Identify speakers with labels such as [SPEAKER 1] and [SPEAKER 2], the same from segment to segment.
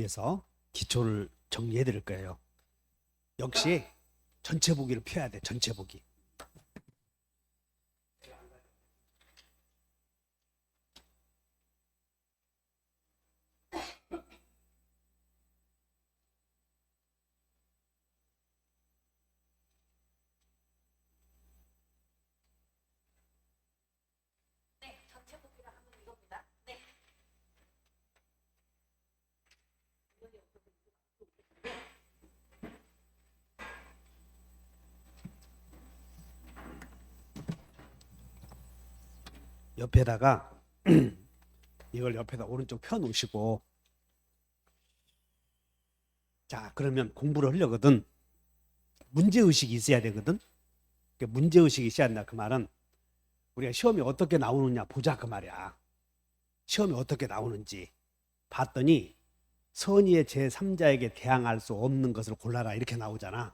[SPEAKER 1] 위해서 기초를 정리해 드릴 거예요. 역시 전체 보기를 펴야 돼. 전체 보기. 옆에다가 이걸 옆에다 오른쪽 펴 놓으시고, 자 그러면 공부를 하려거든 문제의식이 있어야 되거든. 문제의식이 있어야 한다. 그 말은 우리가 시험이 어떻게 나오느냐 보자 그 말이야. 시험이 어떻게 나오는지 봤더니 선의의 제3자에게 대항할 수 없는 것을 골라라 이렇게 나오잖아.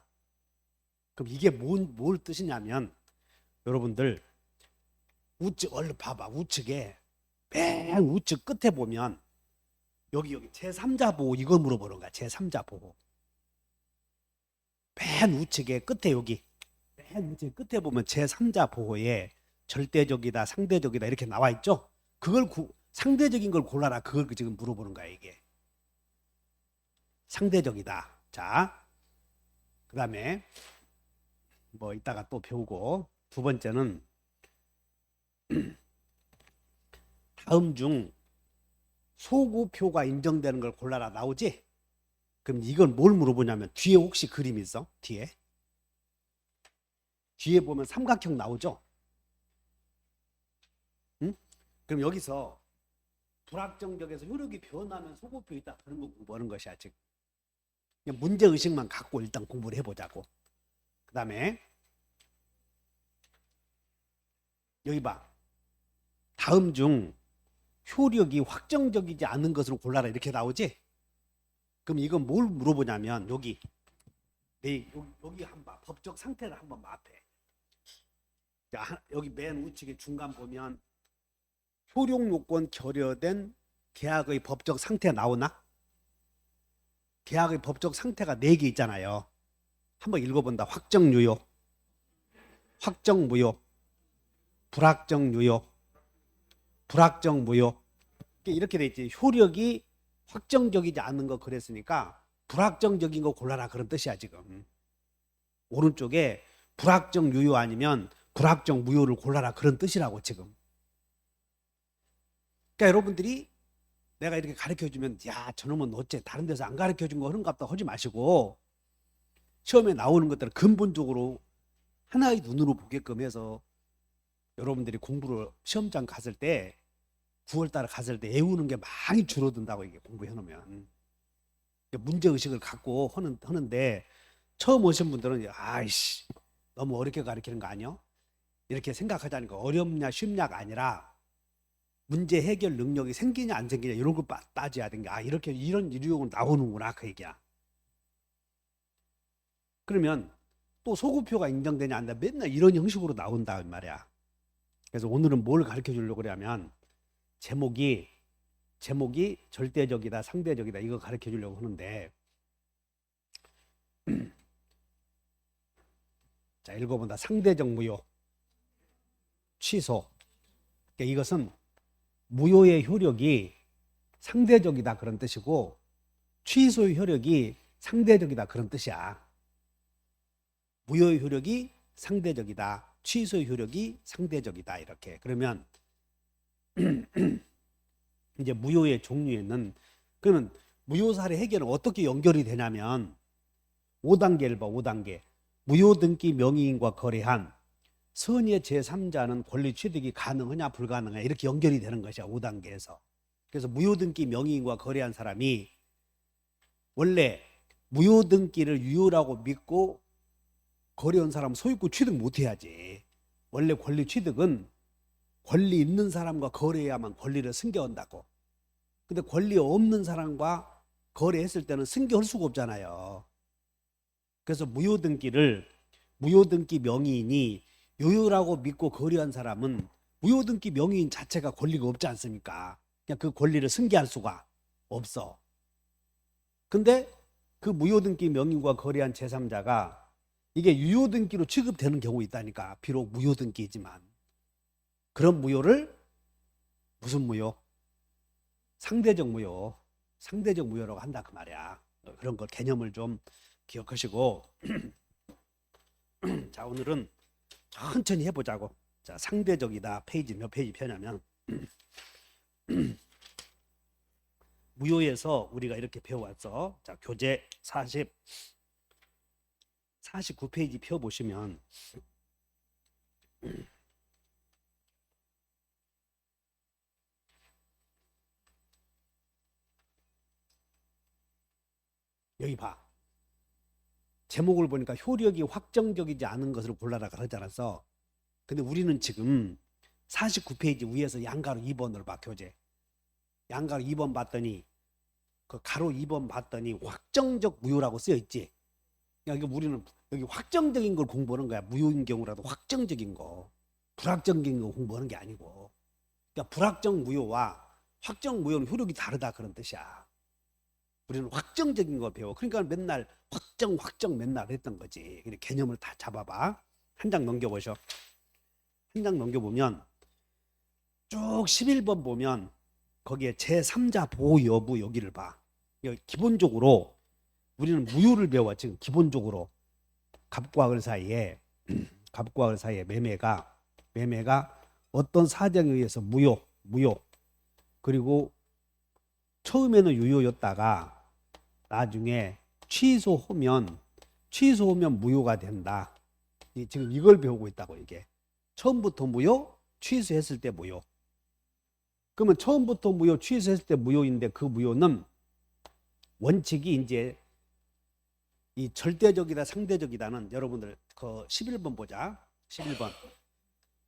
[SPEAKER 1] 그럼 이게 뭘 뜻이냐면, 여러분들 우측 얼른 봐봐. 우측에 맨 우측 끝에 보면 여기 제3자 보호 이걸 물어보는 거야. 제3자 보호. 맨 우측에 끝에 여기 맨 우측 끝에 보면 제3자 보호에 절대적이다 상대적이다 이렇게 나와 있죠. 그걸 상대적인 걸 골라라. 그걸 지금 물어보는 거야. 이게 상대적이다. 자 그 다음에 뭐 이따가 또 배우고, 두 번째는 다음 중 소구표가 인정되는 걸 골라라 나오지. 그럼 이건 뭘 물어보냐면, 뒤에 혹시 그림 있어? 뒤에 보면 삼각형 나오죠. 응? 그럼 여기서 불확정적에서 효력이 변하면 소구표 있다 그런 거 공부하는 것이야. 지금 그냥 문제의식만 갖고 일단 공부를 해보자고. 그 다음에 여기 봐. 다음 중 효력이 확정적이지 않은 것으로 골라라 이렇게 나오지. 그럼 이건 뭘 물어보냐면, 여기 한번 봐. 법적 상태를 한번 봐. 앞에 여기 맨 우측에 중간 보면 효력 요건 결여된 계약의 법적 상태 나오나? 계약의 법적 상태가 4개 있잖아요. 한번 읽어본다. 확정유효, 확정무효, 불확정유효, 불확정무효. 이렇게 돼 있지. 효력이 확정적이지 않은 거 그랬으니까 불확정적인 거 골라라 그런 뜻이야. 지금 오른쪽에 불확정유효 아니면 불확정무효를 골라라 그런 뜻이라고 지금. 그러니까 여러분들이 내가 이렇게 가르쳐주면, 야 저놈은 어째 다른 데서 안 가르쳐준 거 그런갑다 하지 마시고, 시험에 나오는 것들을 근본적으로 하나의 눈으로 보게끔 해서 여러분들이 공부를 시험장 갔을 때 9월달에 갔을 때 외우는 게 많이 줄어든다고. 이게 공부해 놓으면 문제의식을 갖고 하는데, 처음 오신 분들은 아이씨 너무 어렵게 가르치는 거 아니야? 이렇게 생각하자니까, 어렵냐 쉽냐가 아니라 문제 해결 능력이 생기냐 안 생기냐 이런 걸 따져야 되는 게, 이렇게 이런 유형은 나오는구나 그 얘기야. 그러면 또 소구표가 인정되냐 안 되냐 맨날 이런 형식으로 나온다 말이야. 그래서 오늘은 뭘 가르쳐 주려고 그러냐면, 제목이 절대적이다 상대적이다 이거 가르쳐 주려고 하는데, 자 읽어본다. 상대적 무효 취소. 그러니까 이것은 무효의 효력이 상대적이다 그런 뜻이고, 취소의 효력이 상대적이다 그런 뜻이야. 무효의 효력이 상대적이다, 취소의 효력이 상대적이다 이렇게. 그러면 이제 무효의 종류에는, 그러면 무효 사례 해결은 어떻게 연결이 되냐면, 5단계를 봐. 5단계. 무효 등기 명의인과 거래한 선의의 제3자는 권리 취득이 가능하냐 불가능하냐 이렇게 연결이 되는 것이야. 5단계에서. 그래서 무효 등기 명의인과 거래한 사람이 원래 무효 등기를 유효라고 믿고 거래한 사람 소유권 취득 못해야지. 원래 권리 취득은 권리 있는 사람과 거래해야만 권리를 승계한다고. 근데 권리 없는 사람과 거래했을 때는 승계할 수가 없잖아요. 그래서 무효 등기 명의인이 유효라고 믿고 거래한 사람은 무효 등기 명의인 자체가 권리가 없지 않습니까? 그냥 그 권리를 승계할 수가 없어. 근데 그 무효등기 명의인과 거래한 제3자가 이게 유효등기로 취급되는 경우 있다니까. 비록 무효등기이지만. 그런 무효를 무슨 무효? 상대적 무효. 상대적 무효라고 한다 그 말이야. 그런 거 개념을 좀 기억하시고 자, 오늘은 천천히 해보자고. 자, 상대적이다. 페이지 몇 페이지 펴냐면 무효에서 우리가 이렇게 배워왔어. 자, 교재 49페이지 펴보시면 여기 봐. 제목을 보니까 효력이 확정적이지 않은 것을 골라라 그러지 않았어. 근데 우리는 지금 49페이지 위에서 양가로 2번을 봐. 교재 양가로 2번 봤더니 그 가로 2번 봤더니 확정적 무효라고 쓰여 있지. 그러니까 우리는 여기 확정적인 걸 공부하는 거야. 무효인 경우라도 확정적인 거, 불확정적인 거 공부하는 게 아니고. 그러니까 불확정 무효와 확정 무효는 효력이 다르다 그런 뜻이야. 우리는 확정적인 거 배워. 그러니까 맨날 확정 맨날 했던 거지. 개념을 다 잡아봐. 한 장 넘겨보셔. 한 장 넘겨보면 쭉 11번 보면 거기에 제3자 보호 여부 여기를 봐. 기본적으로 우리는 무효를 배워. 지금 기본적으로 갑과 을 사이에 매매가 어떤 사정에 의해서 무효 그리고 처음에는 유효였다가 나중에 취소하면 무효가 된다. 지금 이걸 배우고 있다고. 이게 처음부터 무효, 취소했을 때 무효. 그러면 처음부터 무효, 취소했을 때 무효인데 그 무효는 원칙이 이제 이 절대적이다 상대적이다는 여러분들 그 11번 보자. 11번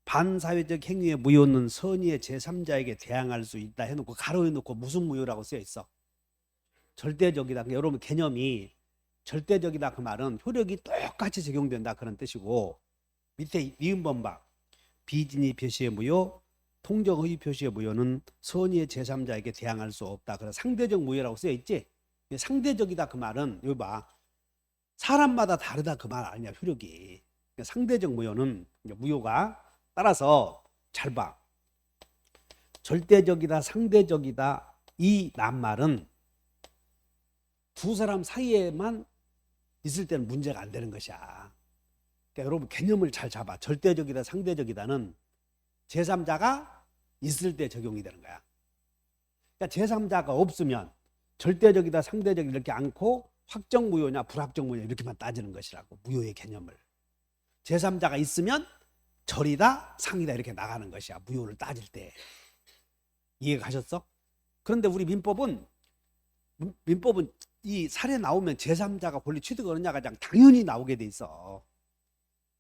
[SPEAKER 1] 반사회적 행위의 무효는 선의의 제3자에게 대항할 수 있다 해놓고 가로해 놓고 무슨 무효라고 쓰여 있어? 절대적이다. 그러니까 여러분 개념이 절대적이다 그 말은 효력이 똑같이 적용된다 그런 뜻이고, 밑에 니은번 봐. 비진의 표시의 무효, 통정의 표시의 무효는 선의의 제3자에게 대항할 수 없다. 그래서 상대적 무효라고 쓰여 있지. 상대적이다 그 말은 여기 봐. 사람마다 다르다 그 말 아니냐 효력이. 그러니까 상대적 무효는 무효가 따라서 잘 봐. 절대적이다 상대적이다 이 낱말은 두 사람 사이에만 있을 때는 문제가 안 되는 것이야. 그러니까 여러분 개념을 잘 잡아. 절대적이다 상대적이다는 제3자가 있을 때 적용이 되는 거야. 그러니까 제3자가 없으면 절대적이다 상대적 이렇게 않고 확정 무효냐 불확정 무효냐 이렇게만 따지는 것이라고. 무효의 개념을. 제3자가 있으면 절이다 상이다 이렇게 나가는 것이야. 무효를 따질 때. 이해가 가셨어? 그런데 우리 민법은 이 사례 나오면 제3자가 권리 취득하느냐가 그냥 당연히 나오게 돼 있어.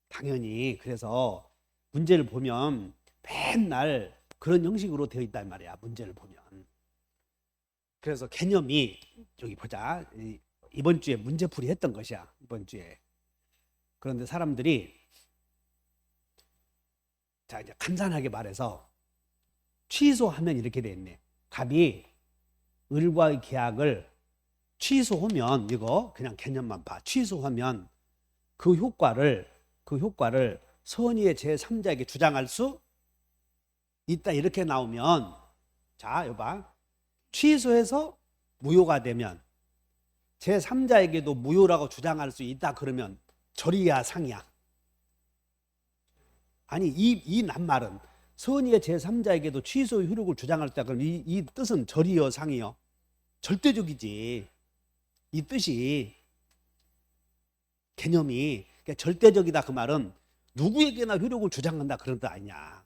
[SPEAKER 1] 당연히. 그래서 문제를 보면 맨날 그런 형식으로 되어 있단 말이야. 문제를 보면. 그래서 개념이 여기 보자. 이번 주에 문제풀이 했던 것이야. 이번 주에. 그런데 사람들이 자 이제 간단하게 말해서 취소하면 이렇게 돼 있네. 갑이 을과의 계약을 취소하면 이거 그냥 개념만 봐. 취소하면 그 효과를 선의의 제3자에게 주장할 수 있다 이렇게 나오면 자 여봐. 취소해서 무효가 되면 제3자에게도 무효라고 주장할 수 있다 그러면 절이야 상이야? 아니 이 낱말은 선의의 제3자에게도 취소의 효력을 주장할 때 그럼 이 뜻은 절이요 상이요? 절대적이지. 이 뜻이 개념이 그러니까 절대적이다 그 말은 누구에게나 효력을 주장한다 그런 뜻 아니냐.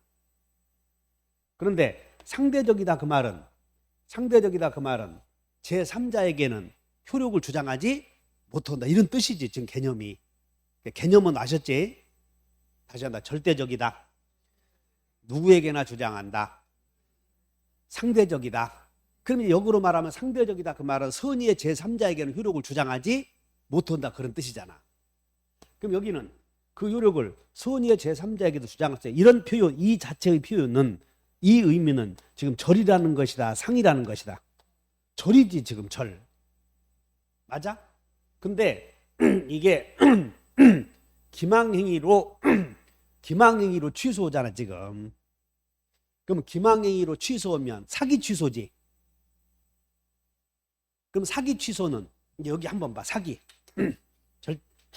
[SPEAKER 1] 그런데 상대적이다 그 말은 제3자에게는 효력을 주장하지 못한다 이런 뜻이지. 지금 개념이. 개념은 아셨지? 다시 한다. 절대적이다. 누구에게나 주장한다. 상대적이다. 그러면 역으로 말하면 상대적이다 그 말은 선의의 제3자에게는 효력을 주장하지 못한다 그런 뜻이잖아. 그럼 여기는 그 효력을 선의의 제3자에게도 주장할 때 이런 표현, 이 자체의 표현은 이 의미는 지금 절이라는 것이다 상이라는 것이다. 절이지 지금 절. 맞아? 근데 이게 기망행위로 기망행위로 취소잖아 지금. 그럼 기망행위로 취소하면 사기 취소지. 그럼 사기 취소는 이제 여기 한번 봐. 사기.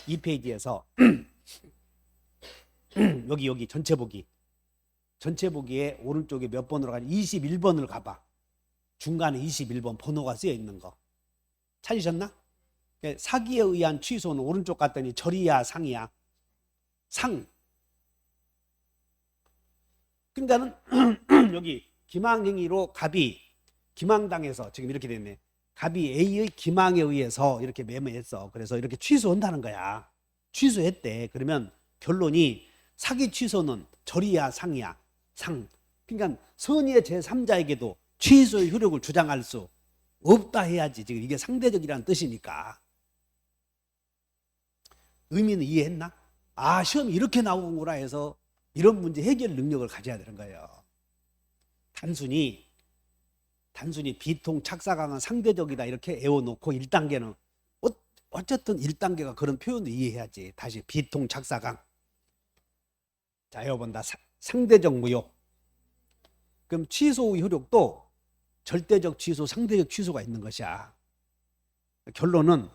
[SPEAKER 1] 2페이지에서 여기 전체 보기. 전체 보기에 오른쪽에 몇 번으로 가냐? 21번을 가봐. 중간에 21번 번호가 쓰여 있는 거. 찾으셨나? 사기에 의한 취소는 오른쪽 갔더니 절이야 상이야? 상. 그러니까는 여기 기망행위로 갑이 기망당해서 지금 이렇게 됐네. 갑이 A의 기망에 의해서 이렇게 매매했어. 그래서 이렇게 취소한다는 거야. 취소했대. 그러면 결론이 사기 취소는 절이야 상이야? 상. 그러니까 선의의 제3자에게도 취소의 효력을 주장할 수 없다 해야지. 지금 이게 상대적이라는 뜻이니까. 의미는 이해했나? 아, 시험이 이렇게 나오는구나 해서 이런 문제 해결 능력을 가져야 되는 거예요. 단순히 비통 착사강은 상대적이다 이렇게 애워놓고 1단계는 어쨌든 1단계가 그런 표현도 이해해야지. 다시 비통 착사강. 자, 외워본다. 상대적 무효. 그럼 취소 효력도 절대적 취소, 상대적 취소가 있는 것이야. 결론은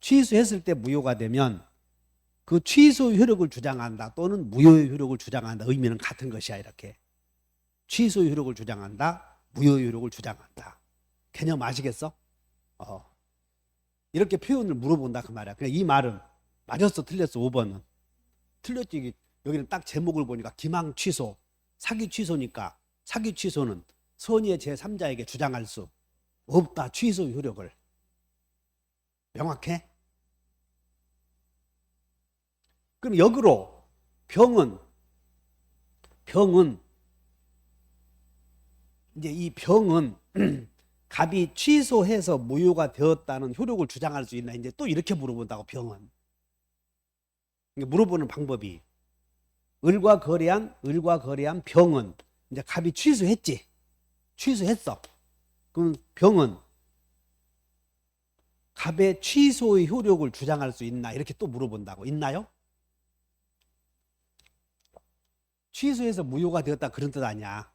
[SPEAKER 1] 취소했을 때 무효가 되면 그 취소 효력을 주장한다 또는 무효의 효력을 주장한다. 의미는 같은 것이야. 이렇게 취소 효력을 주장한다, 무효 효력을 주장한다. 개념 아시겠어? 이렇게 표현을 물어본다 그 말이야. 그냥 이 말은 맞았어 틀렸어 5번은 틀렸지. 여기는 딱 제목을 보니까 기망 취소, 사기 취소니까 사기 취소는 선의의 제3자에게 주장할 수 없다. 취소 효력을. 명확해? 그럼 역으로 병은 이제 이 병은 갑이 취소해서 무효가 되었다는 효력을 주장할 수 있나? 이제 또 이렇게 물어본다고. 병은 물어보는 방법이 을과 거래한 병은 이제 갑이 취소했어. 그럼 병은 갑의 취소의 효력을 주장할 수 있나? 이렇게 또 물어본다고. 있나요? 취소해서 무효가 되었다 그런 뜻 아니야.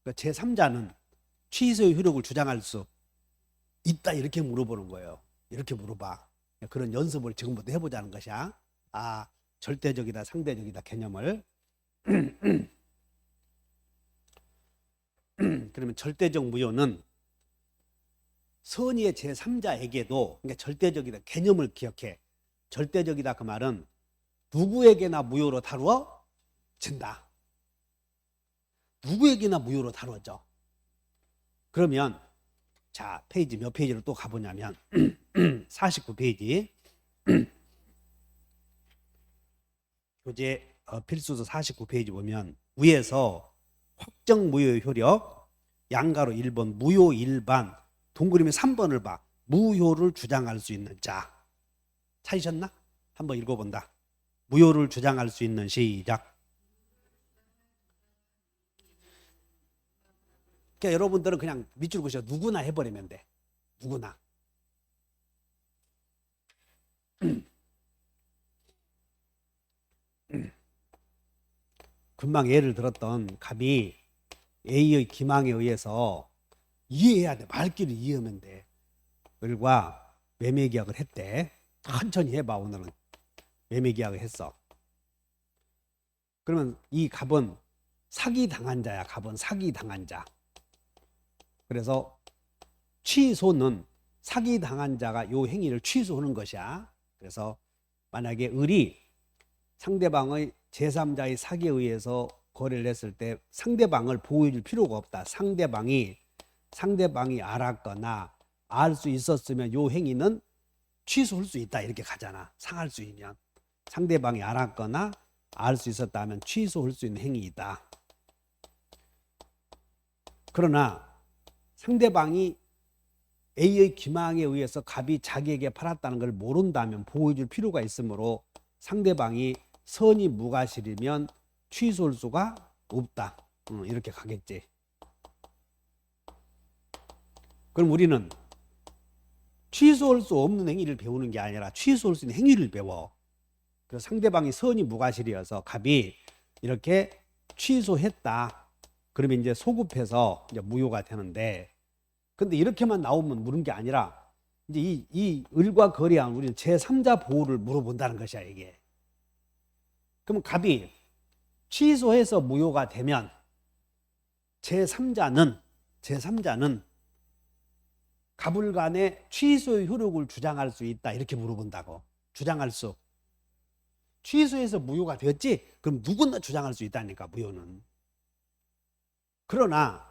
[SPEAKER 1] 그러니까 제3자는 취소의 효력을 주장할 수 있다 이렇게 물어보는 거예요. 이렇게 물어봐. 그런 연습을 지금부터 해보자는 것이야. 아, 절대적이다 상대적이다 개념을. 그러면 절대적 무효는 선의의 제3자에게도, 그러니까 절대적이다 개념을 기억해. 절대적이다 그 말은 누구에게나 무효로 다루어진다. 누구에게나 무효로 다루어져. 그러면 자, 페이지 몇 페이지로 또 가보냐면 49페이지 교재 필수서 49페이지 보면 위에서 확정 무효의 효력 양가로 1번 무효 일반 동그라미 3번을 봐. 무효를 주장할 수 있는 자. 찾으셨나? 한번 읽어본다. 무효를 주장할 수 있는 시작. 그러니까 여러분들은 그냥 밑줄 그으셔. 누구나 해버리면 돼. 누구나. 금방 예를 들었던 갑이 A의 기망에 의해서 이해해야 돼. 말귀를 이해하면 돼. 을과 매매계약을 했대. 천천히 해봐. 오늘은 매매계약을 했어. 그러면 이 갑은 사기당한 자야. 갑은 사기당한 자. 그래서 취소는 사기당한 자가 요 행위를 취소하는 것이야. 그래서 만약에 을이 상대방의 제3자의 사기에 의해서 거래를 했을 때 상대방을 보호해 줄 필요가 없다. 상대방이 알았거나 알 수 있었으면 요 행위는 취소할 수 있다. 이렇게 가잖아. 상할 수 있면. 상대방이 알았거나 알 수 있었다면 취소할 수 있는 행위이다. 그러나 상대방이 A의 기망에 의해서 갑이 자기에게 팔았다는 걸 모른다면 보호해 줄 필요가 있으므로 상대방이 선이 무과실이면 취소할 수가 없다. 이렇게 가겠지. 그럼 우리는 취소할 수 없는 행위를 배우는 게 아니라 취소할 수 있는 행위를 배워. 그래서 상대방이 선이 무과실이어서 갑이 이렇게 취소했다. 그러면 이제 소급해서 이제 무효가 되는데, 근데 이렇게만 나오면 물은 게 아니라 이제 이 을과 거래한 우리는 제3자 보호를 물어본다는 것이야, 이게. 그러면 갑이 취소해서 무효가 되면 제3자는 갑을 간에 취소의 효력을 주장할 수 있다, 이렇게 물어본다고. 주장할 수. 취소해서 무효가 되었지? 그럼 누구나 주장할 수 있다니까, 무효는. 그러나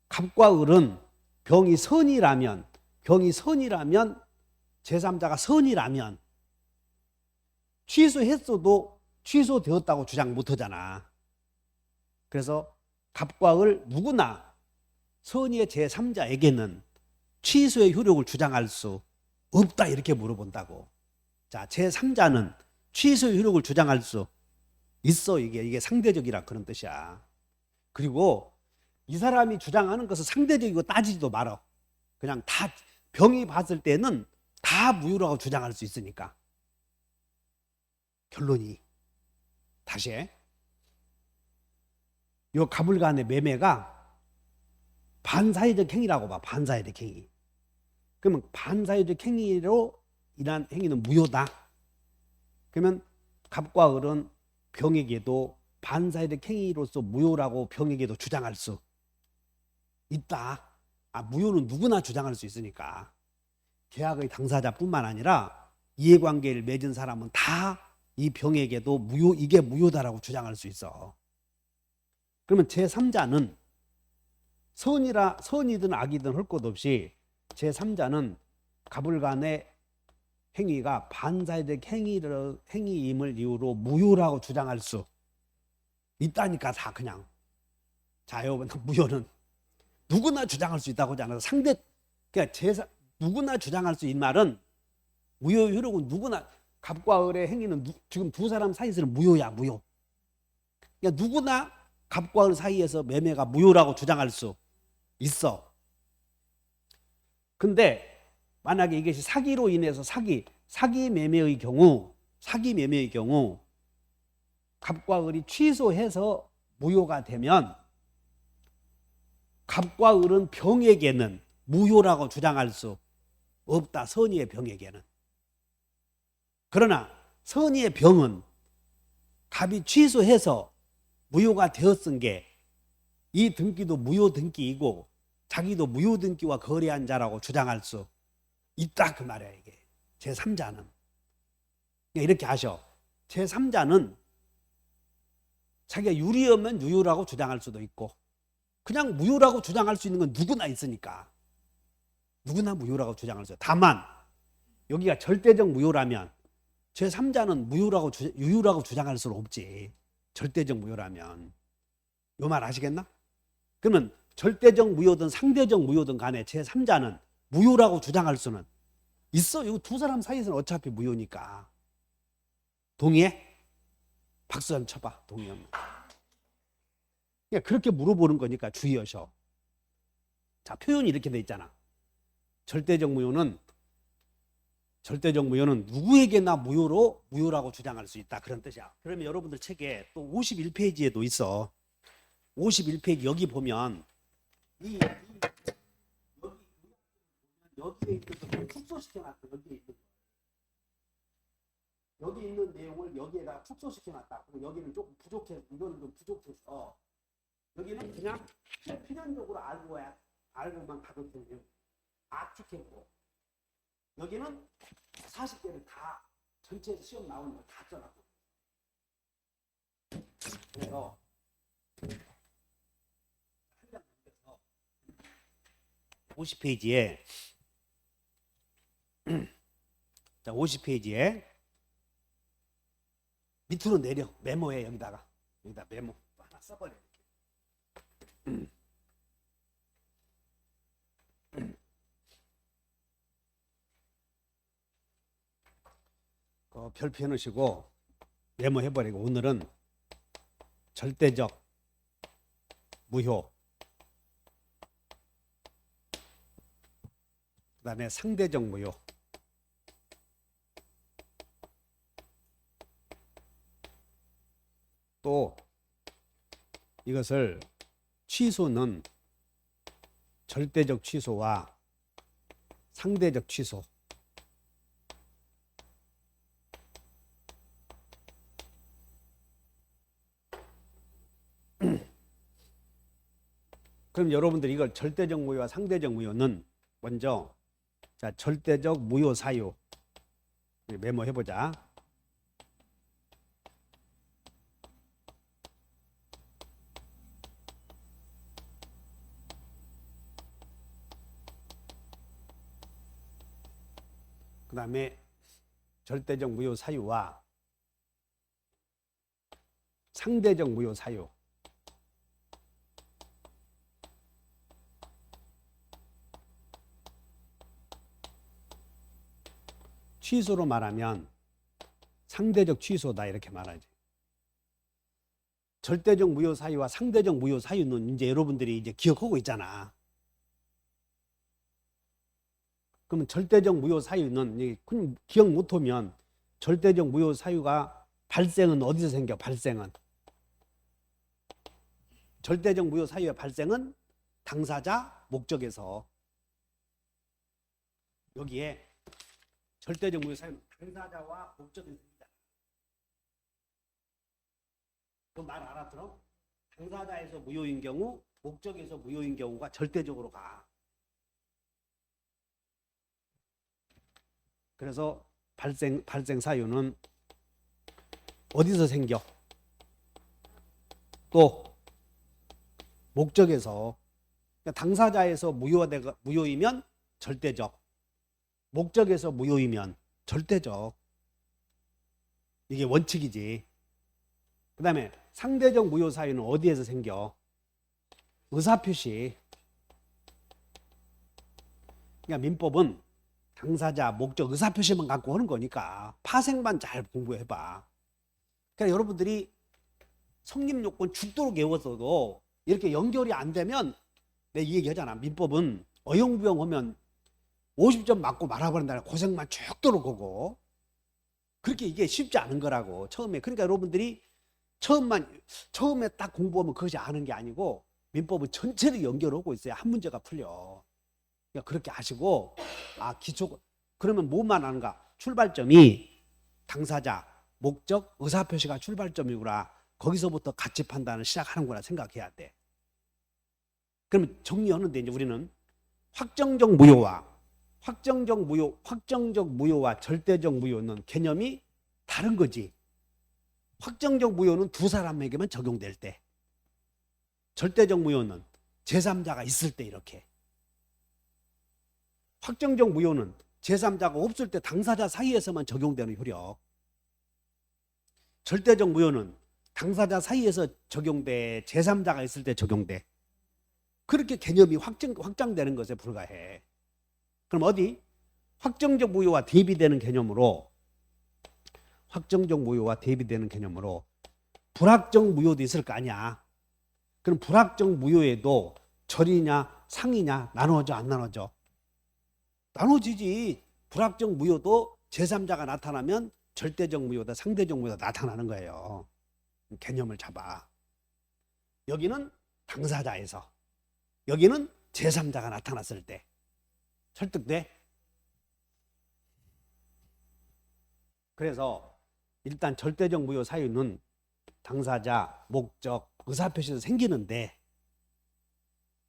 [SPEAKER 1] 갑과 을은 병이 선이라면 제3자가 선이라면 취소했어도 취소되었다고 주장 못하잖아. 그래서 갑과 을 누구나 선의의 제3자에게는 취소의 효력을 주장할 수 없다, 이렇게 물어본다고. 자, 제3자는 취소의 효력을 주장할 수 있어. 이게 상대적이라 그런 뜻이야. 그리고 이 사람이 주장하는 것은 상대적이고 따지지도 말어. 그냥 다 병이 봤을 때는 다 무효라고 주장할 수 있으니까. 결론이 다시 해. 요 갑을 간의 매매가 반사회적 행위라고 봐. 반사회적 행위. 그러면 반사회적 행위로 인한 행위는 무효다. 그러면 갑과 을은 병에게도 반사회적 행위로서 무효라고 병에게도 주장할 수 있다. 무효는 누구나 주장할 수 있으니까. 계약의 당사자뿐만 아니라 이해관계를 맺은 사람은 다 이 병에게도 이게 무효다라고 주장할 수 있어. 그러면 제3자는 선이든 악이든 할 것 없이 제3자는 갑을 간의 행위가 반사회적 행위임을 이유로 무효라고 주장할 수 있다니까, 다 그냥. 자, 여러분, 무효는 누구나 주장할 수 있다고 하잖아요. 그러니까 누구나 주장할 수 있는 말은 무효 효력은 누구나, 갑과 을의 행위는 지금 두 사람 사이에서는 무효야, 무효. 그러니까 누구나 갑과 을 사이에서 매매가 무효라고 주장할 수 있어. 근데 만약에 이것이 사기로 인해서 사기 매매의 경우 갑과 을이 취소해서 무효가 되면 갑과 을은 병에게는 무효라고 주장할 수 없다. 선의의 병에게는. 그러나 선의의 병은 갑이 취소해서 무효가 되었은 게 이 등기도 무효 등기이고 자기도 무효 등기와 거래한 자라고 주장할 수 있다, 그 말이야, 이게. 제3자는. 이렇게 하셔. 제3자는 자기가 유리하면 유효라고 주장할 수도 있고 그냥 무효라고 주장할 수 있는 건 누구나 있으니까. 누구나 무효라고 주장할 수 있어. 다만 여기가 절대적 무효라면 제3자는 유효라고 주장할 수는 없지. 절대적 무효라면. 요 말 아시겠나? 그러면 절대적 무효든 상대적 무효든 간에 제3자는 무효라고 주장할 수는 있어. 이 두 사람 사이에서는 어차피 무효니까. 동의해? 박수 좀 쳐봐. 동의하면. 그러니까 그렇게 물어보는 거니까 주의하셔. 자, 표현이 이렇게 돼 있잖아. 절대적 무효는 누구에게나 무효라고 주장할 수 있다, 그런 뜻이야. 그러면 여러분들 책에 또 51페이지에도 있어. 51페이지 여기 보면 여기에 있는 축소시켜놨다. 여기 있는 내용을 여기에다 축소시켜놨다. 그리고 여기는 조금 부족해. 이거는 좀 부족해서 여기는 그냥 필연적으로 알고만 가도 되는 압축했고, 여기는 40개를 다 전체 시험 나오는 거 다 써놨고. 그래서 한 장 넘겨서 50페이지에 자, 50페이지에 밑으로 내려. 메모해. 여기다 메모 하나 써버려. 이렇게. 별표 해놓으시고 메모해버리고, 오늘은 절대적 무효, 그다음에 상대적 무효. 또 이것을 취소는 절대적 취소와 상대적 취소. 그럼 여러분들 이걸 절대적 무효와 상대적 무효는 먼저 자 절대적 무효 사유 메모해 보자. 그 다음에 절대적 무효 사유와 상대적 무효 사유. 취소로 말하면 상대적 취소다 이렇게 말하지. 절대적 무효 사유와 상대적 무효 사유는 이제 여러분들이 이제 기억하고 있잖아. 그러면 절대적 무효 사유는 기억 못하면 절대적 무효 사유가 발생은 어디서 생겨? 발생은 절대적 무효 사유의 발생은 당사자 목적에서. 여기에 절대적 무효 사유는 당사자와 목적에서 생기다. 그 말 알아들어? 당사자에서 무효인 경우, 목적에서 무효인 경우가 절대적으로 가. 그래서 발생 사유는 어디서 생겨? 또 목적에서. 그러니까 당사자에서 무효이면 절대적, 목적에서 무효이면 절대적. 이게 원칙이지. 그 다음에 상대적 무효 사유는 어디에서 생겨? 의사표시. 그러니까 민법은 당사자, 목적, 의사표시만 갖고 하는 거니까 파생만 잘 공부해봐. 그러니까 여러분들이 성립요건 죽도록 외웠어도 이렇게 연결이 안 되면 내가 이 얘기 하잖아. 민법은 어영부영 하면 50점 맞고 말아버린다는 고생만 죽도록 하고 그렇게 이게 쉽지 않은 거라고 처음에. 그러니까 여러분들이 처음에 딱 공부하면 그것이 아는 게 아니고 민법은 전체를 연결하고 있어야 한 문제가 풀려. 그러니까 그렇게 하시고 기초. 그러면 뭐만 하는가? 출발점이 당사자, 목적, 의사표시가 출발점이구나. 거기서부터 가치 판단을 시작하는구나 생각해야 돼. 그러면 정리하는데 이제 우리는 확정적 무효와 절대적 무효는 개념이 다른 거지. 확정적 무효는 두 사람에게만 적용될 때, 절대적 무효는 제3자가 있을 때 이렇게. 확정적 무효는 제3자가 없을 때 당사자 사이에서만 적용되는 효력. 절대적 무효는 당사자 사이에서 적용돼, 제3자가 있을 때 적용돼. 그렇게 개념이 확장되는 것에 불과해. 그럼 어디? 확정적 무효와 대비되는 개념으로 불확정 무효도 있을 거 아니야. 그럼 불확정 무효에도 절이냐 상이냐 나눠져 안 나눠져? 나눠지지. 불확정 무효도 제3자가 나타나면 절대적 무효다 상대적 무효다 나타나는 거예요. 개념을 잡아. 여기는 당사자에서, 여기는 제3자가 나타났을 때. 설득돼? 그래서 일단 절대적 무효 사유는 당사자, 목적, 의사표시에서 생기는데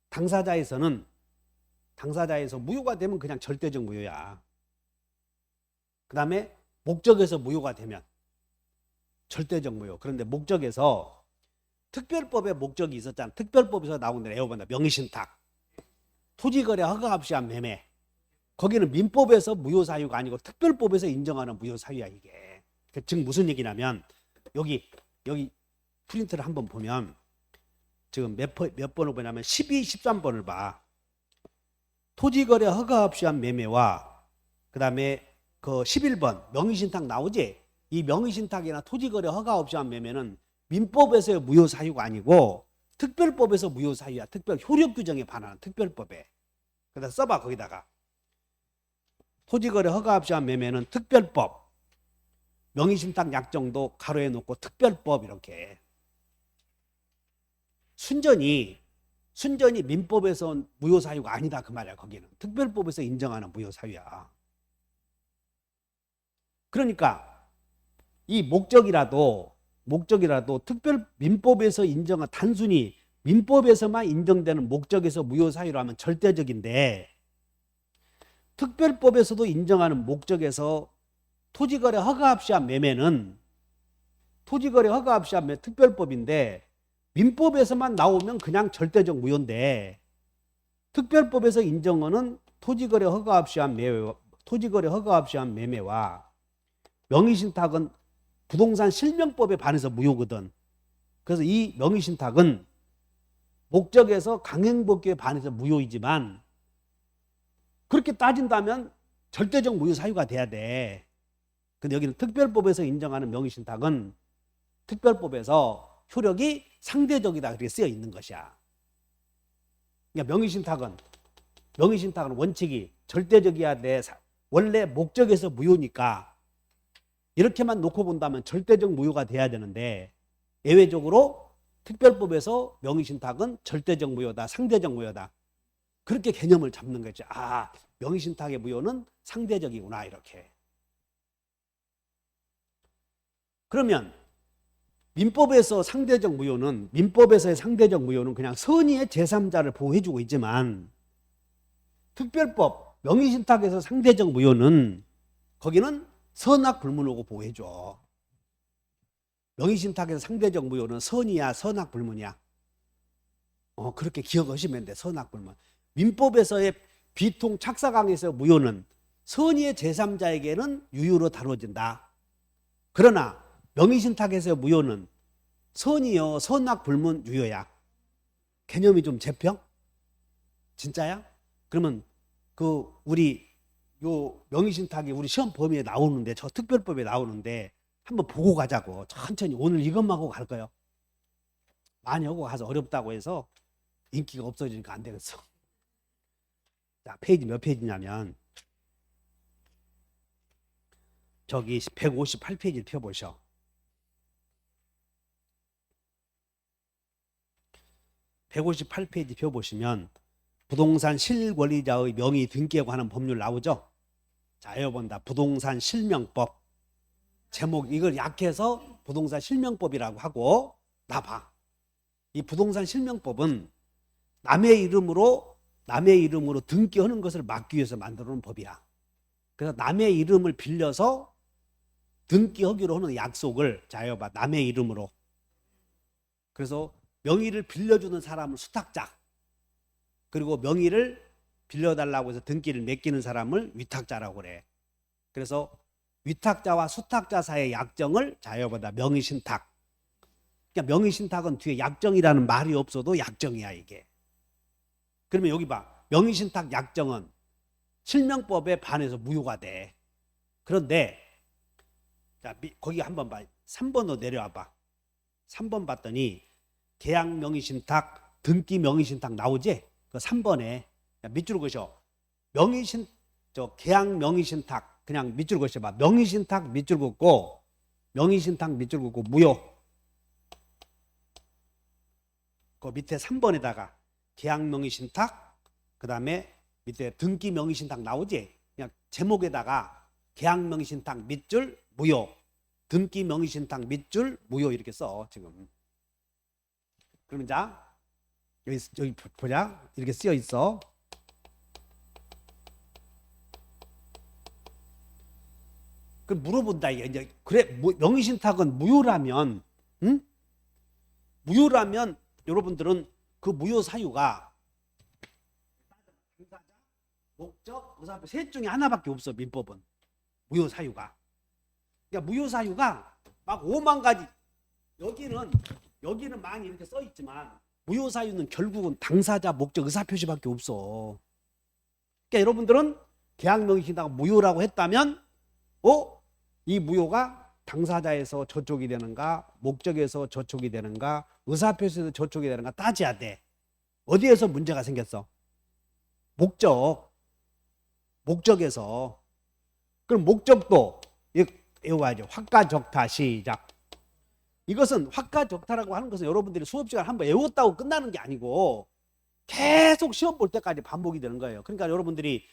[SPEAKER 1] 당사자에서 무효가 되면 그냥 절대적 무효야. 그 다음에 목적에서 무효가 되면 절대적 무효. 그런데 목적에서 특별법의 목적이 있었잖아. 특별법에서 나온 데 애워본다. 명의신탁, 토지거래 허가 없이 한 매매. 거기는 민법에서 무효 사유가 아니고 특별법에서 인정하는 무효 사유야 이게. 즉 무슨 얘기냐면 여기 프린트를 한번 보면 지금 몇 번을 보냐면 12, 13번을 봐. 토지거래 허가 없이 한 매매와 그 다음에 그 11번 명의신탁 나오지? 이 명의신탁이나 토지거래 허가 없이 한 매매는 민법에서의 무효 사유가 아니고 특별법에서 무효 사유야. 특별 효력 규정에 반하는 특별법에. 그래서 써봐 거기다가 토지거래 허가 없이 한 매매는 특별법, 명의신탁 약정도 가로에 놓고 특별법 이렇게. 순전히 민법에서 온 무효사유가 아니다 그 말이야. 거기는 특별법에서 인정하는 무효사유야. 그러니까 이 목적이라도 특별 민법에서 인정한 단순히 민법에서만 인정되는 목적에서 무효사유로 하면 절대적인데 특별법에서도 인정하는 목적에서 토지거래 허가 없이 한 매매는 특별법인데 민법에서만 나오면 그냥 절대적 무효인데 특별법에서 인정하는 토지거래 허가 없이 한 매매와 명의신탁은 부동산 실명법에 반해서 무효거든. 그래서 이 명의신탁은 목적에서 강행법규에 반해서 무효이지만 그렇게 따진다면 절대적 무효 사유가 돼야 돼. 근데 여기는 특별법에서 인정하는 명의신탁은 특별법에서 효력이 상대적이다 그렇게 쓰여 있는 것이야. 그러니까 명의신탁은 원칙이 절대적이어야 돼. 원래 목적에서 무효니까 이렇게만 놓고 본다면 절대적 무효가 돼야 되는데 예외적으로 특별법에서 명의신탁은 절대적 무효다, 상대적 무효다. 그렇게 개념을 잡는 거죠. 아, 명의신탁의 무효는 상대적이구나 이렇게. 그러면 민법에서의 상대적 무효는 그냥 선의의 제3자를 보호해주고 있지만 특별법 명의신탁에서 상대적 무효는 거기는 선악불문하고 보호해줘. 명의신탁에서 상대적 무효는 선이야 선악불문이야? 그렇게 기억하시면 돼. 선악불문. 민법에서의 비통 착사강에서 무효는 선의의 제3자에게는 유효로 다뤄진다. 그러나 명의신탁에서의 무효는 선이요 선악불문 유효야. 개념이 좀 재평? 진짜야? 그러면 우리 요 명의신탁이 우리 시험 범위에 나오는데 저 특별법에 나오는데 한번 보고 가자고. 천천히 오늘 이것만 하고 갈 거예요. 많이 하고 가서 어렵다고 해서 인기가 없어지니까 안 되겠어. 자, 페이지 몇 페이지냐면 저기 158페이지를 펴보셔. 158페이지 펴보시면 부동산 실권리자의 명의 등기에 관한 법률 나오죠. 자, 여러분다 부동산 실명법 제목 이걸 약해서 부동산 실명법이라고 하고 나봐. 이 부동산 실명법은 남의 이름으로 등기하는 것을 막기 위해서 만들어 놓은 법이야. 그래서 남의 이름을 빌려서 등기하기로 하는 약속을 자 여봐 남의 이름으로. 그래서 명의를 빌려주는 사람을 수탁자, 그리고 명의를 빌려달라고 해서 등기를 맡기는 사람을 위탁자라고 그래. 그래서 위탁자와 수탁자 사이의 약정을 자여보다 명의신탁. 그러니까 명의신탁은 뒤에 약정이라는 말이 없어도 약정이야 이게. 그러면 여기 봐. 명의신탁 약정은 실명법에 반해서 무효가 돼. 그런데 자 거기 한번 봐. 3번으로 내려와 봐. 3번 봤더니 계약 명의신탁, 등기 명의신탁 나오지? 그 3번에 밑줄 그으셔. 계약 명의신탁 그냥 밑줄 그으셔 봐. 명의신탁 밑줄 긋고 무효. 그 밑에 3번에다가 계약 명의신탁 그다음에 밑에 등기 명의신탁 나오지? 그냥 제목에다가 계약 명의신탁 밑줄 무효, 등기 명의신탁 밑줄 무효 이렇게 써 지금. 그러면 자 여기 보자. 이렇게 쓰여 있어. 그 물어본다 이제. 그래 명의신탁은 무효라면, 응? 무효라면 여러분들은 그 무효 사유가 당사자, 목적, 의사표 셋 중에 하나밖에 없어. 민법은 무효 사유가. 그러니까 무효 사유가 막 5만 가지. 여기는 많이 이렇게 써 있지만 무효 사유는 결국은 당사자, 목적, 의사표시밖에 없어. 그러니까 여러분들은 계약 명의신탁 무효라고 했다면 이 무효가 당사자에서 저촉이 되는가, 목적에서 저촉이 되는가, 의사표시에서 저촉이 되는가 따져야 돼. 어디에서 문제가 생겼어? 목적에서. 그럼 목적도 외워야죠. 화가적타 시작. 이것은 화가적타라고 하는 것은 여러분들이 수업 시간 한번 외웠다고 끝나는 게 아니고 계속 시험 볼 때까지 반복이 되는 거예요. 그러니까 여러분들이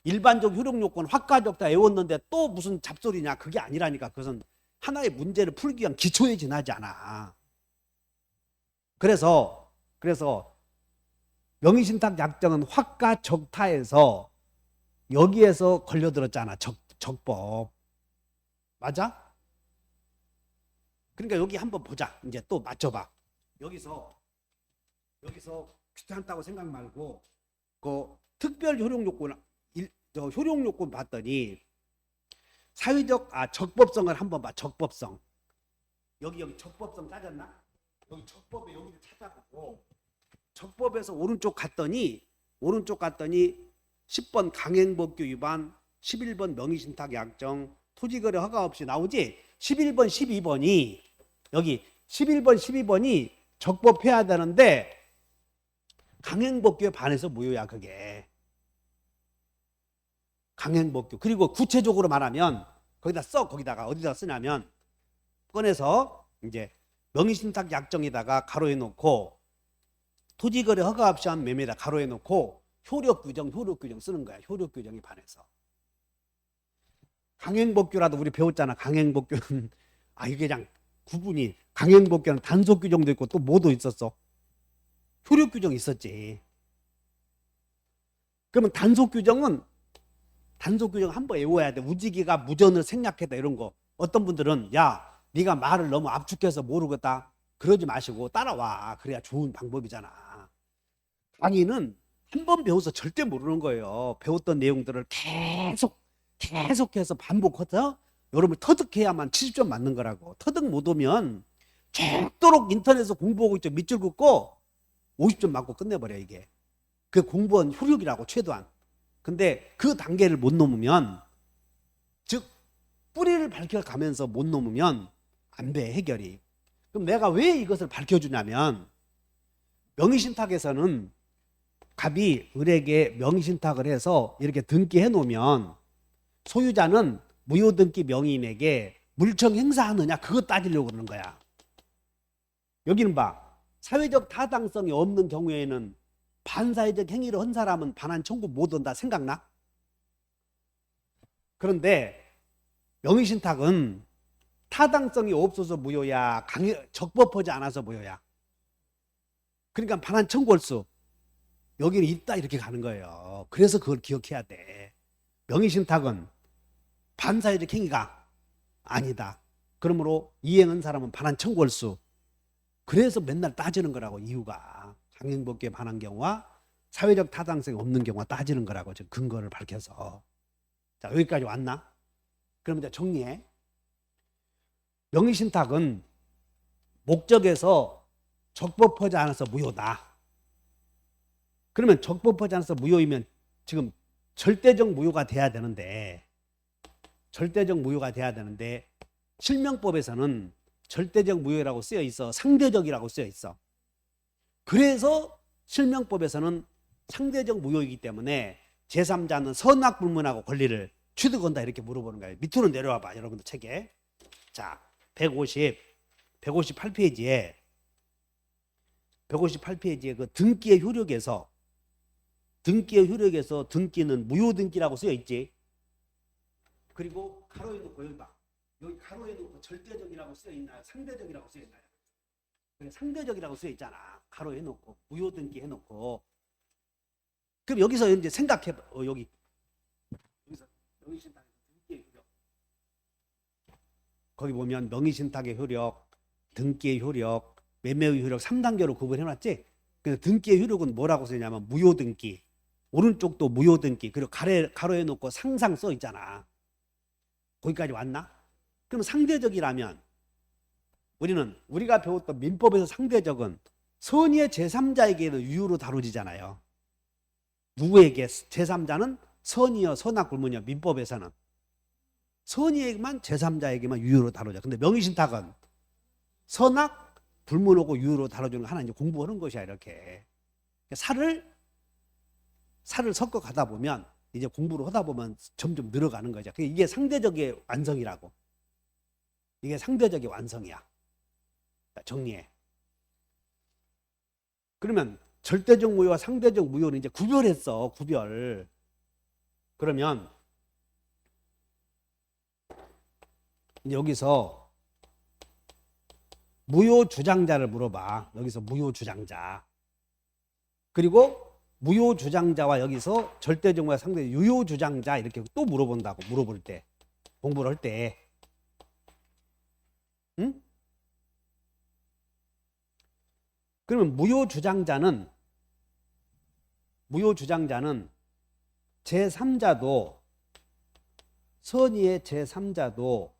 [SPEAKER 1] 일반적 효력 요건 화가적타 외웠는데 또 무슨 잡소리냐, 그게 아니라니까. 그것은 하나의 문제를 풀기 위한 기초에 지나지 않아. 그래서 명의신탁 약정은 화가적타에서 여기에서 걸려들었잖아. 적법. 맞아? 그러니까 여기 한번 보자. 이제 또 맞춰봐. 여기서 귀찮다고 생각 말고 그 특별 효력 요건, 효력 요건 봤더니 사회적 적법성을 한번 봐. 적법성. 여기 적법성 따졌나? 여기 적법에 여기를 찾아보고 적법에서 오른쪽 갔더니 10번 강행법규 위반, 11번 명의신탁 약정, 토지거래 허가 없이 나오지. 11번 12번이 여기 11번 12번이 적법해야 되는데 강행법규에 반해서 무효야. 그게 강행법규. 그리고 구체적으로 말하면 거기다가 어디다 쓰냐면 꺼내서 이제 명의신탁 약정에다가 가로해 놓고 토지거래 허가 없이 한 매매에다 가로해 놓고 효력규정 쓰는 거야. 효력규정에 반해서. 강행법규라도 우리 배웠잖아. 강행법규는 이게 그냥 구분이, 강행법규는 단속규정도 있고 또 뭐도 있었어? 효력규정이 있었지. 그러면 단속규정은 한번 외워야 돼. 우지기가 무전을 생략했다 이런 거. 어떤 분들은 야 네가 말을 너무 압축해서 모르겠다 그러지 마시고 따라와. 그래야 좋은 방법이잖아. 강의는 한 번 배워서 절대 모르는 거예요. 배웠던 내용들을 계속해서 반복해서 여러분 터득해야만 70점 맞는 거라고. 터득 못 오면 죽도록 인터넷에서 공부하고 있죠. 밑줄 긋고 50점 맞고 끝내버려. 이게 그 공부한 효력이라고. 최소한. 근데 그 단계를 못 넘으면, 즉 뿌리를 밝혀가면서 못 넘으면 안 돼, 해결이. 그럼 내가 왜 이것을 밝혀주냐면, 명의신탁에서는 갑이 을에게 명의신탁을 해서 이렇게 등기해 놓으면 소유자는 무효등기 명의인에게 물청 행사하느냐 그거 따지려고 그러는 거야. 여기는 봐. 사회적 타당성이 없는 경우에는 반사회적 행위를 한 사람은 반환 청구 못 한다. 생각나? 그런데 명의신탁은 타당성이 없어서 무효야, 적법하지 않아서 무효야. 그러니까 반환 청구할 수 여기는 있다 이렇게 가는 거예요. 그래서 그걸 기억해야 돼. 명의신탁은 반사회적 행위가 아니다. 그러므로 이행한 사람은 반환 청구할 수. 그래서 맨날 따지는 거라고. 이유가 강행법규에 반한 경우와 사회적 타당성이 없는 경우가 따지는 거라고. 지금 근거를 밝혀서. 자, 여기까지 왔나? 그럼 이제 정리해. 명의신탁은 목적에서 적법하지 않아서 무효다. 그러면 적법하지 않아서 무효이면 지금 절대적 무효가 돼야 되는데 실명법에서는 절대적 무효라고 쓰여 있어. 상대적이라고 쓰여 있어. 그래서 실명법에서는 상대적 무효이기 때문에 제3자는 선악불문하고 권리를 취득한다 이렇게 물어보는 거예요. 밑으로 내려와 봐. 여러분들 책에. 자, 158페이지에 그 등기의 효력에서 등기는 무효등기라고 쓰여 있지. 그리고 가로에 놓고 여기 봐. 여기 가로에 놓고 절대적이라고 쓰여 있나요? 상대적이라고 쓰여 있나요? 상대적이라고 쓰여 있잖아. 가로에 놓고 무효등기 해놓고. 그럼 여기서 이제 생각해 봐. 여기서 명의신탁의 등기의 효력. 거기 보면 명의신탁의 효력, 등기의 효력, 매매의 효력 3단계로 구분해놨지. 근데 등기의 효력은 뭐라고 쓰냐면 무효등기. 오른쪽도 무효등기. 그리고 가로에 놓고 상상 써 있잖아. 거기까지 왔나? 그럼 상대적이라면 우리가 배웠던 민법에서 상대적은 선의의 제3자에게는 유효로 다뤄지잖아요. 누구에게? 제3자는 선의여 선악불문이여. 민법에서는 선의에게만 제3자에게만 유효로 다뤄져. 근데 명의신탁은 선악 불문하고 유효로 다뤄주는 거 하나 이제 공부하는 것이야. 이렇게 살을 섞어 가다 보면 이제 공부를 하다 보면 점점 늘어가는 거죠. 이게 상대적의 완성이라고. 이게 상대적의 완성이야. 정리해. 그러면 절대적 무효와 상대적 무효는 이제 구별했어. 구별. 그러면 여기서 무효 주장자를 물어봐. 여기서 무효 주장자. 그리고 무효 주장자와 여기서 절대적 무효와 상대적 유효 주장자 이렇게 또 물어본다고. 물어볼 때. 공부를 할 때. 응? 그러면 무효 주장자는 제3자도 선의의 제3자도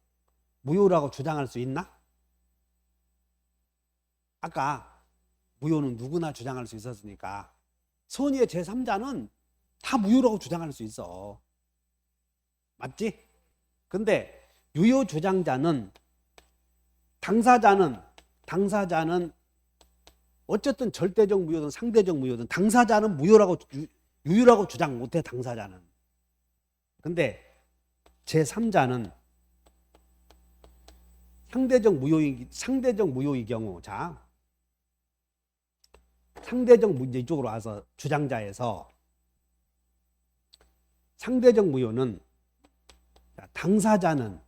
[SPEAKER 1] 무효라고 주장할 수 있나? 아까 무효는 누구나 주장할 수 있었으니까 선의의 제3자는 다 무효라고 주장할 수 있어. 맞지? 근데 유효 주장자는 당사자는 어쨌든 절대적 무효든 상대적 무효든 당사자는 유효라고 주장 못해. 당사자는. 근데 제3자는 상대적 무효의 경우, 자, 상대적 무효, 이쪽으로 와서 주장자에서 상대적 무효는 당사자는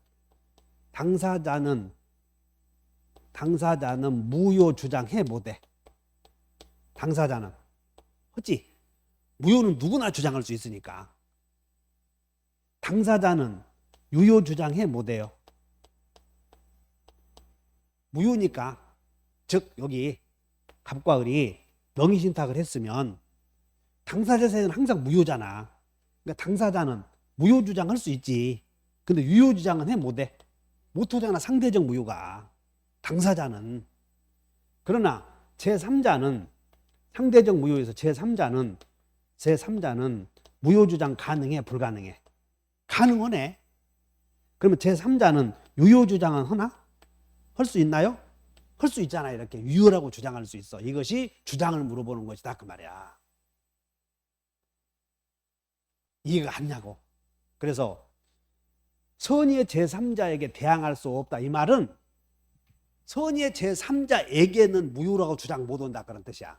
[SPEAKER 1] 무효 주장해 못해. 당사자는 하지. 무효는 누구나 주장할 수 있으니까. 당사자는 유효 주장해 못해요. 무효니까. 즉 여기 갑과 을이 명의신탁을 했으면 당사자에서는 항상 무효잖아. 그러니까 당사자는 무효 주장할 수 있지. 근데 유효 주장은 해 못해. 못하잖아. 상대적 무효가. 당사자는. 그러나 제3자는 상대적 무효에서 제3자는 무효 주장 가능해? 불가능해? 가능하네. 그러면 제3자는 유효 주장은 하나? 할 수 있나요? 할 수 있잖아요. 이렇게 유효라고 주장할 수 있어. 이것이 주장을 물어보는 것이다 그 말이야. 이해가 갔냐고. 그래서 선의의 제3자에게 대항할 수 없다. 이 말은 선의의 제3자에게는 무효라고 주장 못한다 그런 뜻이야.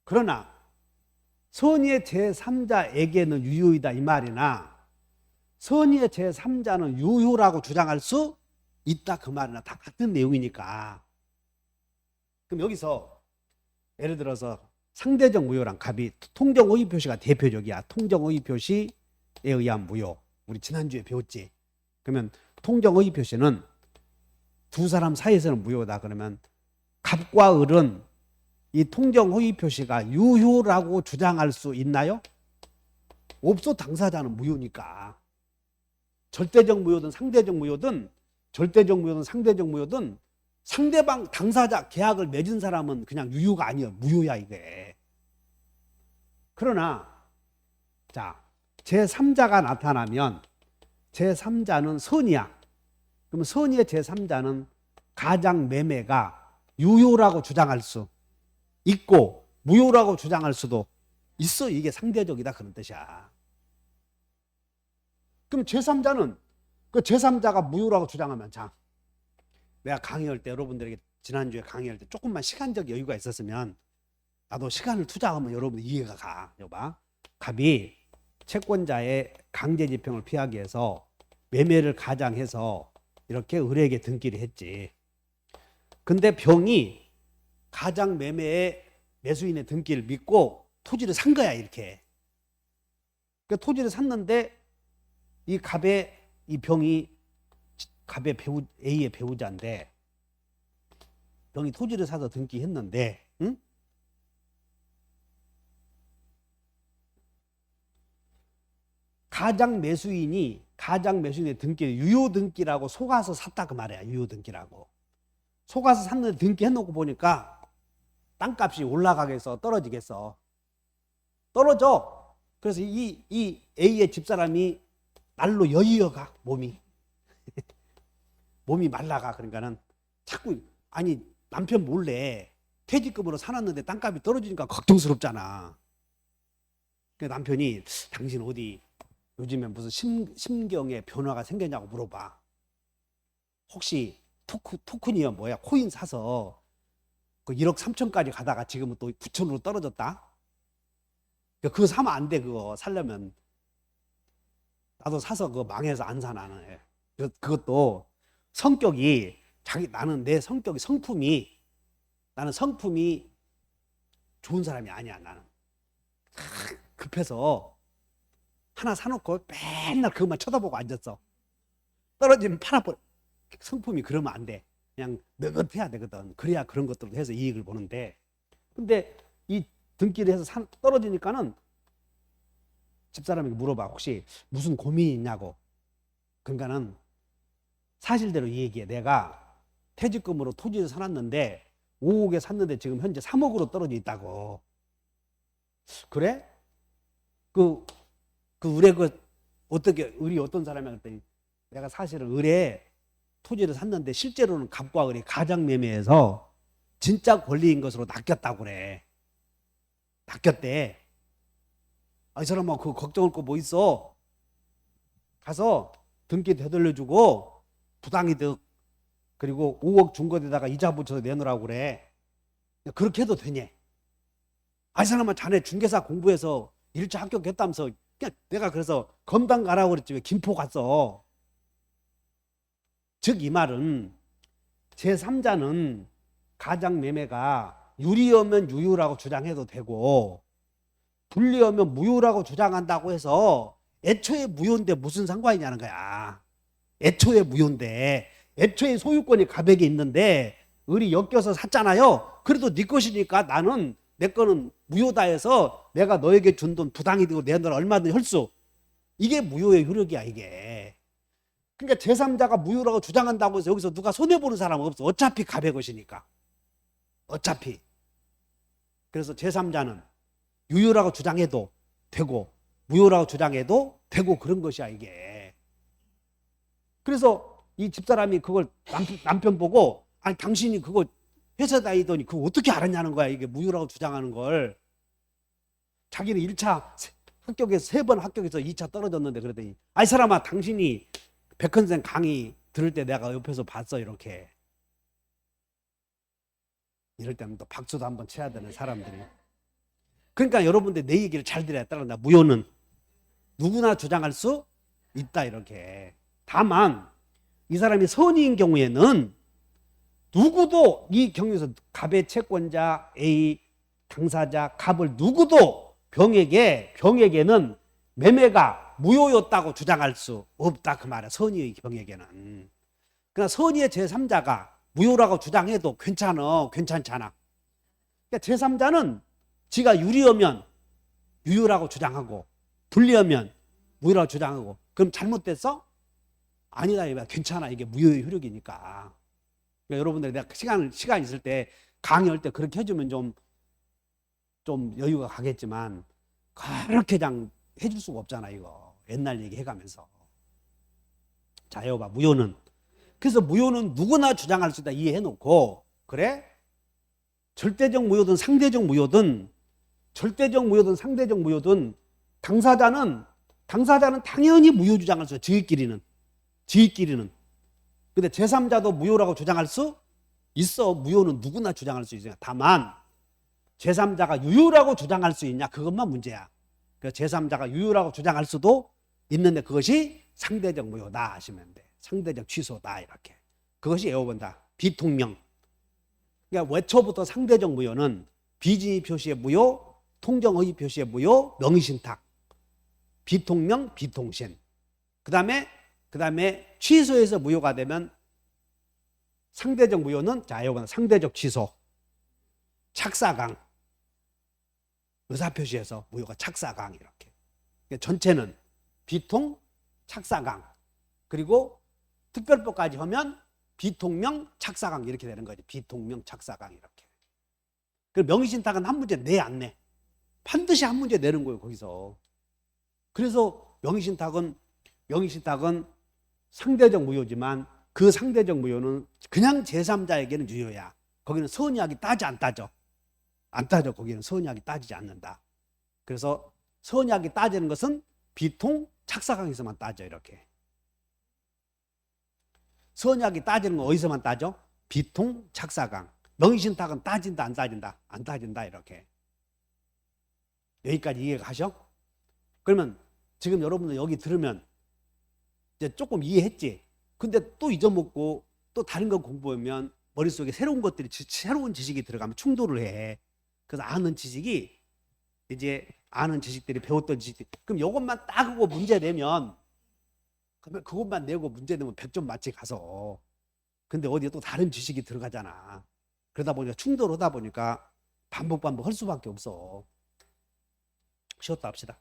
[SPEAKER 1] 그러나 선의의 제3자에게는 유효이다 이 말이나 선의의 제3자는 유효라고 주장할 수 있다 그 말이나 다 같은 내용이니까. 그럼 여기서 예를 들어서 상대적 무효랑 갑이 통정의의 표시가 대표적이야. 통정의의 표시에 의한 무효. 우리 지난주에 배웠지. 그러면 통정의의 표시는 두 사람 사이에서는 무효다. 그러면 갑과 을은 이 통정의의 표시가 유효라고 주장할 수 있나요? 없어. 당사자는 무효니까. 절대적 무효든 상대적 무효든 상대방 당사자 계약을 맺은 사람은 그냥 유효가 아니야. 무효야 이게. 그러나 자 제3자가 나타나면 제3자는 선이야. 그러면 선의의 제3자는 가장 매매가 유효라고 주장할 수 있고 무효라고 주장할 수도 있어. 이게 상대적이다 그런 뜻이야. 그럼 제3자는 그 제3자가 무효라고 주장하면 자 내가 강의할 때 여러분들에게 지난주에 강의할 때 조금만 시간적 여유가 있었으면 나도 시간을 투자하면 여러분 이해가 가. 여봐. 갑이 채권자의 강제 집행을 피하기 위해서 매매를 가장해서 이렇게 을에게 등기를 했지. 근데 병이 가장 매매의 매수인의 등기를 믿고 토지를 산 거야 이렇게. 그 토지를 샀는데 이 갑의 이 병이 갑의 A의 배우자인데 병이 토지를 사서 등기했는데 응? 가장 매수인의 등기를 유효 등기라고 속아서 샀다 그 말이야. 유효 등기라고 속아서 샀는데 등기해놓고 보니까 땅값이 올라가겠어 떨어지겠어? 떨어져. 그래서 이 A의 집사람이 날로 여의어가 몸이 말라가. 그러니까는 자꾸 아니 남편 몰래 퇴직금으로 사놨는데 땅값이 떨어지니까 걱정스럽잖아. 그 남편이 당신 어디 요즘에 무슨 심경에 변화가 생겼냐고 물어봐. 혹시 토큰이야 뭐야 코인 사서 그 1억 3천까지 가다가 지금은 또 9천으로 떨어졌다. 그거 사면 안 돼. 그거 살려면 나도 사서 그거 망해서 안 사 나는. 그것도 성격이 나는 내 성격이 나는 성품이 좋은 사람이 아니야. 나는 급해서 하나 사놓고 맨날 그것만 쳐다보고 앉았어. 떨어지면 팔아버려. 성품이 그러면 안 돼. 그냥 느긋해야 되거든. 그래야 그런 것들도 해서 이익을 보는데, 근데 이 등기를 해서 떨어지니까는 집사람에게 물어봐. 혹시 무슨 고민이 있냐고. 그러니까는 사실대로 이 얘기해. 내가 퇴직금으로 토지를 사놨는데 5억에 샀는데 지금 현재 3억으로 떨어져 있다고. 그래? 그 의뢰 어떻게 의리 어떤 사람이야 그랬더니 내가 사실은 의뢰 토지를 샀는데 실제로는 갑과 을이 가장매매해서 진짜 권리인 것으로 낚였다고 그래. 낚였대. 이 사람아 그거 걱정할 거 뭐 있어? 가서 등기 되돌려주고 부당이득 그리고 5억 준 거에다가 이자 붙여서 내놓으라고 그래. 그렇게 해도 되냐? 이 사람아 자네 중개사 공부해서 1차 합격했다면서. 그냥 내가 그래서 검당 가라고 그랬지 왜 김포 갔어? 즉 이 말은 제3자는 가장매매가 유리하면 유유라고 주장해도 되고 불리하면 무효라고 주장한다고 해서 애초에 무효인데 무슨 상관이냐는 거야. 애초에 무효인데 애초에 소유권이 갑에게 있는데 을이 엮여서 샀잖아요. 그래도 네 것이니까 나는 내 거는 무효다 해서 내가 너에게 준 돈 부당이득으로 내놓으라 얼마든지 할 수. 이게 무효의 효력이야 이게. 그러니까 제3자가 무효라고 주장한다고 해서 여기서 누가 손해보는 사람은 없어. 어차피 갑의 것이니까. 어차피. 그래서 제3자는 유효라고 주장해도 되고 무효라고 주장해도 되고 그런 것이야 이게. 그래서 이 집사람이 그걸 남편 보고 아니 당신이 그거 회사 다니더니 그거 어떻게 알았냐는 거야. 이게 무효라고 주장하는 걸. 자기는 1차 합격해서 3번 합격해서 2차 떨어졌는데 그랬더니 이 사람아 당신이 백헌생 강의 들을 때 내가 옆에서 봤어 이렇게. 이럴 때는 또 박수도 한번 쳐야 되는 사람들이. 그러니까 여러분들 내 얘기를 잘 들어야 따른다. 무효는 누구나 주장할 수 있다 이렇게. 다만 이 사람이 선의인 경우에는 누구도 이 경우에서 갑의 채권자 A 당사자 갑을 누구도 병에게는 매매가 무효였다고 주장할 수 없다 그 말이야. 선의의 병에게는. 그러나 선의의 제3자가 무효라고 주장해도 괜찮잖아. 그러니까 제3자는 지가 유리하면 유효라고 주장하고 불리하면 무효라고 주장하고. 그럼 잘못됐어? 아니다 이거야. 괜찮아. 이게 무효의 효력이니까. 그러니까 여러분들이 내가 시간 있을 때 강의할 때 그렇게 해주면 좀 여유가 가겠지만 그렇게 그냥 해줄 수가 없잖아 이거. 옛날 얘기 해가면서. 자 여봐 무효는. 그래서 무효는 누구나 주장할 수 있다 이해해놓고 그래? 절대적 무효든 상대적 무효든 절대적 무효든 상대적 무효든 당사자는 당연히 무효 주장할 수 있어요. 지희끼리는. 근데 제3자도 무효라고 주장할 수 있어. 무효는 누구나 주장할 수 있어요. 다만 제3자가 유효라고 주장할 수 있냐 그것만 문제야. 그래서 제3자가 유효라고 주장할 수도 있는데 그것이 상대적 무효다 하시면 돼. 상대적 취소다 이렇게. 그것이 에어본다. 비통명. 그러니까 외초부터 상대적 무효는 비진의 표시의 무효, 통정허위 표시의 무효, 명의신탁. 비통명, 비통신. 그 다음에 취소해서 무효가 되면 상대적 무효는 자 이거는 상대적 취소, 착사강, 의사표시에서 무효가 착사강 이렇게. 그러니까 전체는 비통, 착사강 그리고 특별법까지 하면 비통명, 착사강 이렇게 되는 거지. 비통명, 착사강 이렇게. 그 명의신탁은 한 문제 내 안 내? 반드시 한 문제 내는 거예요 거기서. 그래서 명의신탁은 상대적 무효지만 그 상대적 무효는 그냥 제3자에게는 유효야. 거기는 선의학이 따지 안 따져. 안 따져. 거기는 선의학이 따지지 않는다. 그래서 선의학이 따지는 것은 비통, 착사강에서만 따져. 이렇게. 선의학이 따지는 건 어디서만 따져? 비통, 착사강. 명의신탁은 따진다, 안 따진다? 안 따진다. 이렇게. 여기까지 이해가셔? 그러면 지금 여러분들 여기 들으면 이제 조금 이해했지? 근데 또 잊어먹고 또 다른 거 공부하면 머릿속에 새로운 것들이, 새로운 지식이 들어가면 충돌을 해. 그래서 아는 지식이 이제 아는 지식들이, 배웠던 지식들이, 그럼 이것만 딱 하고 문제 내면, 그러면 그것만 내고 문제 내면 100점 맞지 가서. 근데 어디에 또 다른 지식이 들어가잖아. 그러다 보니까 충돌하다 보니까 반복 할 수밖에 없어. 쉬었다 합시다.